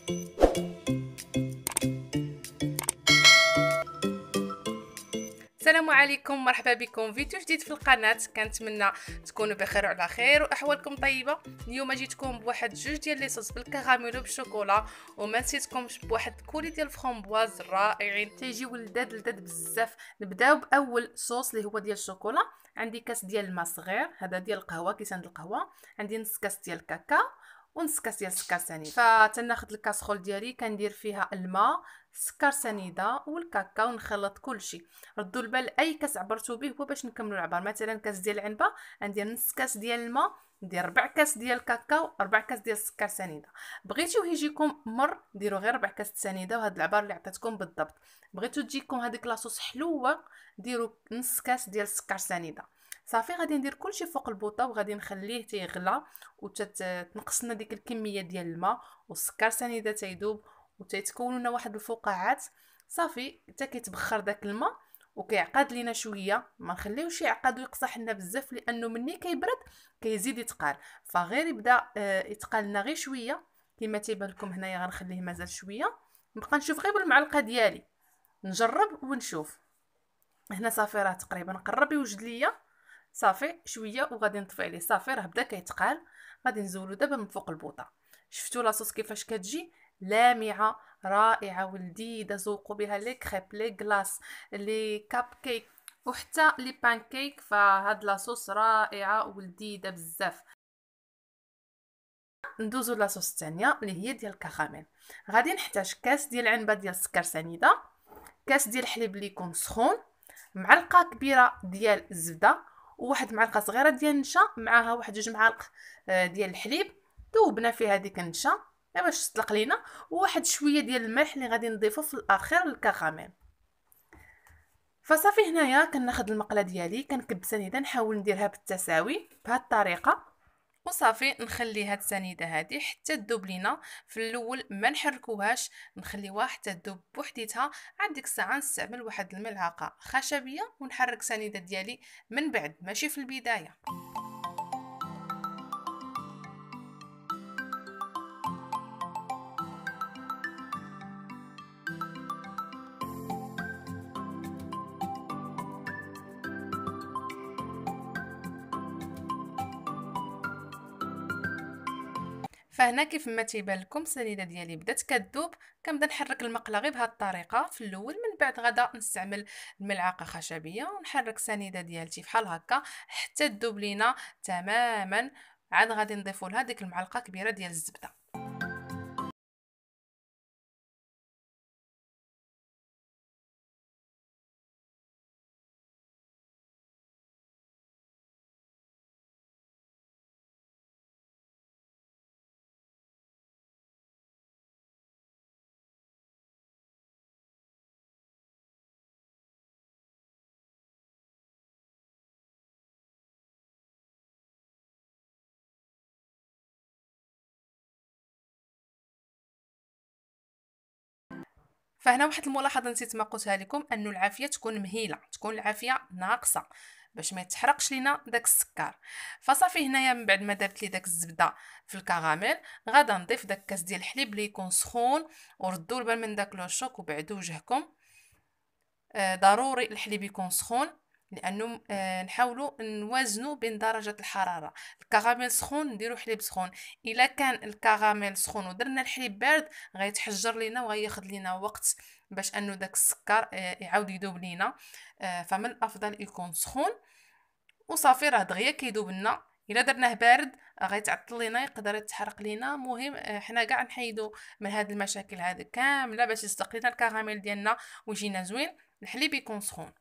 السلام عليكم، مرحبا بكم فيديو جديد في القناه. كنتمنى تكونوا بخير وعلى خير واحوالكم طيبه. اليوم جيتكم بواحد جوج ديال لي صوص بالكراميل وبالشوكولا، وما نسيتكمش بواحد كولي ديال الفرامبواز رائعين تيجيو لذاد بزاف. نبداو باول صوص اللي هو ديال الشوكولا. عندي كاس ديال الماء صغير، هذا ديال القهوه، كيسان ديال القهوه. عندي نص كاس ديال الكاكاو ونص كاس ديال السكر سنيد. فتناخذ الكاسرول ديالي كندير فيها الماء، السكر سنيده والكاكاو، نخلط كلشي. ردوا البال اي كاس عبرتو به هو باش نكملوا العبار. مثلا كاس ديال العنبه ندير نص كاس ديال الماء، ندير 4 كاس ديال الكاكاو، 4 كاس ديال السكر سنيده. بغيتو يجيكم مر ديروا غير 4 كاس سنيده، وهاد العبار اللي عطيتكم بالضبط. بغيتو تجيكم هذيك لاصوص حلوه ديروا نص كاس ديال السكر سنيده. صافي غادي ندير كلشي فوق البوطه وغادي نخليه تيغلى وتتنقص لنا ديك الكميه ديال الماء والسكر سنيده تيذوب وتيتكون لنا واحد الفقاعات. صافي حتى كيتبخر داك الماء وكيعقد لينا شويه، ما نخليوش يعقد ويقصح لنا بزاف لانه ملي كيبرد كيزيد يتقال. فغير يبدا يتقال لنا غير شويه كما تيبان لكم هنايا. غنخليه مازال شويه، نبقى نشوف غير بالمعلقه ديالي نجرب ونشوف. هنا صافي راه تقريبا قرب يوجد ليا. صافي شويه وغادي نطفي عليه. صافي راه بدا كيتقال. غادي نزولو دابا من فوق البوطه. شفتوا لاصوص كيفاش كتجي لامعه رائعه ولذيذه. ذوقوا بها لي كريب، لي كلاص، لي كاب كيك وحتى لي بان كيك. فهاد لاصوص رائعه ولذيذه بزاف. ندوزو لاصوص الثانيه اللي هي ديال الكراميل. غادي نحتاج كاس ديال عنبه ديال السكر سنيده، كاس ديال الحليب اللي يكون سخون، معلقه كبيره ديال الزبده، وواحد معلقه صغيره ديال النشا، معاها واحد جوج معالق ديال الحليب. ذوبنا فيها ديك النشا باش تطلق لينا، وواحد شويه ديال الملح اللي غادي نضيفه في الاخير للكراميل. فصافي هنايا كناخذ المقله ديالي كنكب سنيده، نحاول نديرها بالتساوي بهذه الطريقه. وصافي نخلي هاد السنيده هذه حتى تذوب لينا. في الاول ما نحركوهاش، نخليوها حتى تذوب بوحديتها. عاد ديك الساعه نستعمل واحد الملعقه خشبيه ونحرك السنيده ديالي من بعد، ماشي في البدايه. فهنا كيف ما تيبان لكم السنيده ديالي بدات كتذوب. كنبدا نحرك المقله غير بهذه الطريقه في الاول، من بعد غدا نستعمل الملعقه خشبيه ونحرك السنيده ديالتي بحال هكا حتى تذوب لينا تماما. عاد غادي نضيفوا لها ديك المعلقه كبيره ديال الزبده. فهنا واحد الملاحظه نسيت ما قلتها لكم، انه العافيه تكون مهيله، تكون العافيه ناقصه باش ما يتحرقش لينا داك السكر. فصافي هنايا من بعد ما درت لي داك الزبده في الكراميل، غادا نضيف داك كاس ديال الحليب اللي يكون سخون. وردوا البال من داك لو شوك وبعدوا وجهكم. ضروري الحليب يكون سخون، لانه نحاولوا نوازنوا بين درجه الحراره. الكراميل سخون نديروا حليب سخون. الا كان الكراميل سخون ودرنا الحليب بارد غيتحجر لينا وغياخذ لينا وقت باش انه داك السكر يعاود يذوب لينا. فمن الافضل يكون سخون. وصافي راه دغيا كيذوب لنا. الا درناه بارد غيتعطل لينا، يقدر يتحرق لينا. مهم حنا كاع نحيدوا من هاد المشاكل هذه كامله باش يصدق لينا الكراميل ديالنا ويجينا زوين. الحليب يكون سخون.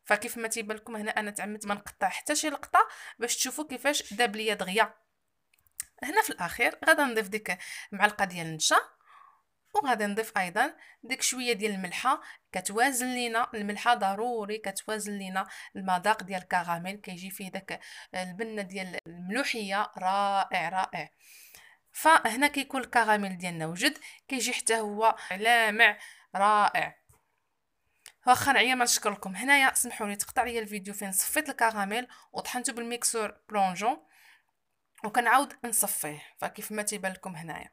فكيف ما تيبان لكم هنا انا تعمدت ما نقطع حتى شي لقطه باش تشوفوا كيفاش داب ليا دغيا. هنا في الاخير غادا نضيف ديك معلقه ديال النشا، وغادي نضيف ايضا ديك شويه ديال الملحه. كتوازن لينا الملحه، ضروري كتوازن لينا المذاق ديال الكراميل، كيجي فيه داك البنه ديال الملوحيه رائع رائع. فهنا كيكون الكراميل ديالنا وجد، كيجي حتى هو لامع رائع. واخا نعيا ما نشكركم. هنايا سمحوا لي تقطع لي الفيديو فين صفيت الكراميل وطحنته بالميكسور بلونجون، وكنعاود نصفيه. فكيف ما تيبان لكم هنايا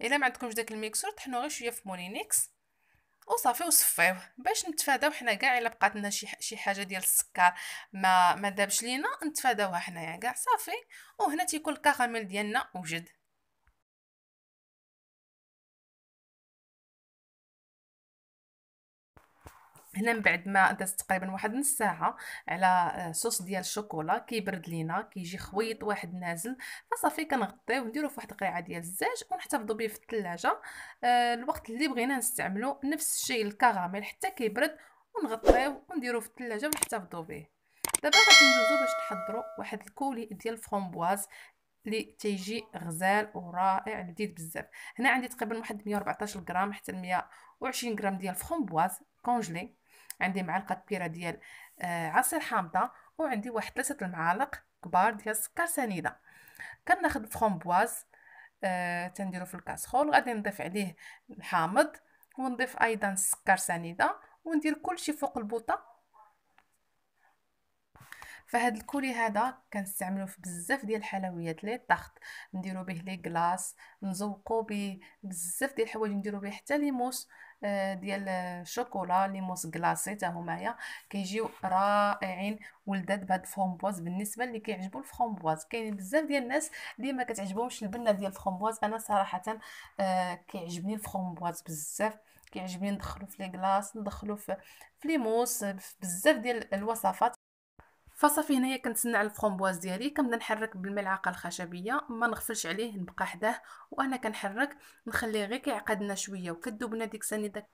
الا ما عندكمش داك الميكسور طحنوا غير شويه في مولينيكس وصافي وصفيوه باش نتفاداو حنا كاع الا بقات لنا شي حاجه ديال السكر ما دابش لينا نتفاداوها حنايا كاع صافي. وهنا تيكون الكراميل ديالنا وجد. هنا من بعد ما دازت تقريبا واحد نص ساعه على صوص ديال الشوكولا كيبرد لينا كيجي خويط واحد نازل، فصافي كنغطيوه ونديروه في واحد القريعه ديال الزاج ونحتفظوا به في الثلاجه. الوقت اللي بغينا نستعملو نفس الشيء الكراميل حتى كيبرد ونغطيوه ونديروه في الثلاجه ونحتفظوا به. دابا غادي ندوزو باش نحضروا واحد الكولي ديال الفرامبواز اللي تيجي غزال ورائع لذيذ بزاف. هنا عندي تقريبا واحد 114 غرام حتى 120 غرام ديال الفرامبواز كونجلي، عندي معلقه كبيره ديال عصير حامضه، وعندي واحد 3 المعالق كبار ديال السكر سنيده. كناخذ الفرامبواز تنديرو في الكاسرول، غادي نضيف عليه الحامض ونضيف ايضا السكر سنيده وندير كلشي فوق البوطه. فهاد الكولي هذا كنستعملوه في بزاف ديال الحلويات لي طاخت، نديرو به لي كلاص، نزوقو به بزاف ديال الحوايج، نديرو به حتى لي موس ديال الشوكولا، لي موس كلاصي حتى همايا كيجيو رائعين ولذاذ بهاد الفرامبواز. بالنسبه اللي كيعجبو الفرامبواز كاينين بزاف ديال الناس اللي ما كتعجبهمش البنه ديال الفرامبواز، انا صراحه كيعجبني الفرامبواز بزاف، كيعجبني ندخلو في لي كلاص، ندخلو في لي موس، في بزاف ديال الوصفات. فصافي هنايا كنتسنى على الفرامبواز ديالي، كنبدا نحرك بالملعقه الخشبيه، ما نغفلش عليه نبقى حداه وانا كنحرك، نخليه غير كيعقد لنا شويه وكذوب لنا ديك السنيده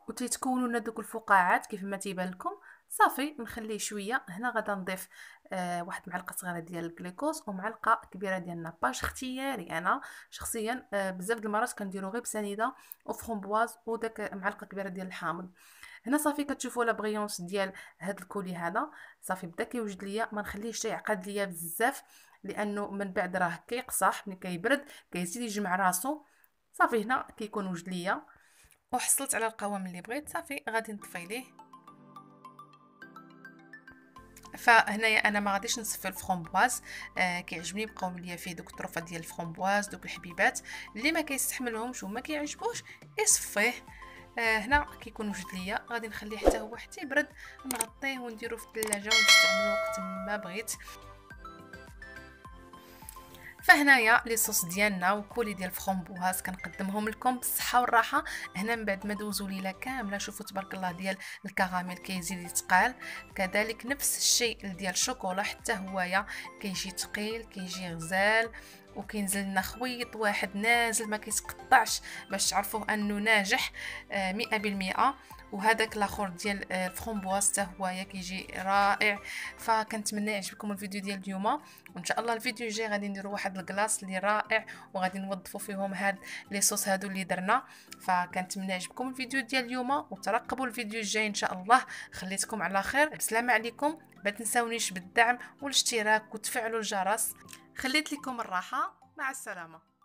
وتيتكونوا لنا دوك الفقاعات كيف ما تيبان لكم. صافي نخليه شويه. هنا غادا نضيف واحد معلقه صغيره ديال الجليكوز ومعلقه كبيره ديال الناباج اختياري انا شخصيا. بزاف د المرات كنديرو غير بسنيده وفرامبواز وداك معلقه كبيره ديال الحامض. هنا صافي كتشوفوا لا بريونس ديال هذا الكولي هذا صافي بدا كيوجد ليا، ما نخليهش يعقد ليا بزاف لانه من بعد راه كيقصح ملي كيبرد كيزيد يجمع راسو. صافي هنا كيكون وجد ليا وحصلت على القوام اللي بغيت. صافي غادي نطفي ليه. فهنايا انا ما غاديش نصفي الفرامبواز، كيعجبني يبقاو ليا فيه دوك الطرفات ديال الفرامبواز دوك الحبيبات. اللي ما كيستحملهمش وما كيعجبوش يصفيه. هنا كيكون وجد ليا، غادي نخليه حتى هو حتى يبرد، نغطيه ونديرو في الثلاجه ونستعملو وقت ما بغيت. فهنايا لي صوص ديالنا وكولي ديال الفرامبواز كنقدمهم لكم بالصحه والراحه. هنا من بعد ما دوزوا ليله كامله شوفوا تبارك الله ديال الكراميل كيزيد يتقال، كذلك نفس الشيء ديال الشوكولا حتى هويا كيجي ثقيل كيجي غزال وكينزل لنا خويط واحد نازل ما كيتقطعش باش تعرفوه انه ناجح 100%. وهذاك الاخر ديال الفرامبواز حتى هويا كيجي رائع. فكنتمنى يعجبكم الفيديو ديال اليوم، وان شاء الله الفيديو الجاي غادي نديروا واحد الكلاص اللي رائع وغادي نوظفوا فيهم هاد لي صوص هادو اللي درنا. فكنتمنى يعجبكم الفيديو ديال اليوم وترقبوا الفيديو الجاي ان شاء الله. خليتكم على خير، السلام عليكم. ما تنساونيش بالدعم والاشتراك وتفعلوا الجرس. خليت لكم الراحه، مع السلامه.